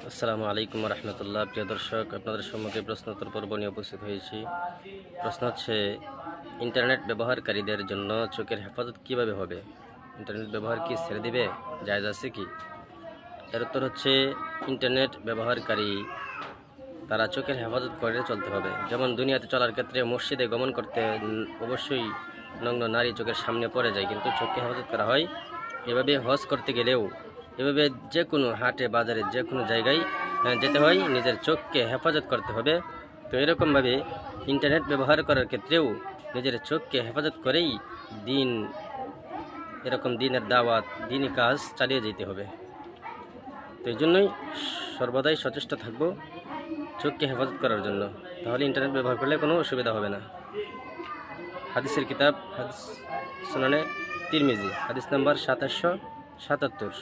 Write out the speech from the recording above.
আসসালামু আলাইকুম রহমতুল্লাহ। প্রিয় দর্শক, আপনাদের সম্মুখে প্রশ্নোত্তর পর্ব নিয়ে উপস্থিত হয়েছি। প্রশ্ন হচ্ছে, ইন্টারনেট ব্যবহারকারীদের জন্য চোখের হেফাজত কিভাবে হবে? ইন্টারনেট ব্যবহার কি ছেড়ে দিবে? জায়েজ আছে কি? এর উত্তর হচ্ছে, ইন্টারনেট ব্যবহারকারী তারা চোখের হেফাজত করে চলতে হবে। যেমন দুনিয়াতে চলার ক্ষেত্রে মসজিদে গমন করতে অবশ্যই নগ্ন নারী চোখের সামনে পড়ে যায়, কিন্তু চোখকে হেফাজত করা হয়। এভাবে হজ করতে গেলেও, এভাবে যে কোনো হাটে বাজারে যে কোনো জায়গায় যেতে হয়, নিজের চোখকে হেফাজত করতে হবে। তো এরকমভাবে ইন্টারনেট ব্যবহার করার ক্ষেত্রেও নিজের চোখকে হেফাজত করেই এরকম দিনের দাওয়াত, দিনই কাজ চালিয়ে যেতে হবে। তো এই জন্যই সর্বদাই সচেষ্ট থাকবো চোখকে হেফাজত করার জন্য, তাহলে ইন্টারনেট ব্যবহার করলে কোনো অসুবিধা হবে না। হাদিসের কিতাব হাদিস সুনানে তিরমিজি, হাদিস নাম্বার 2777।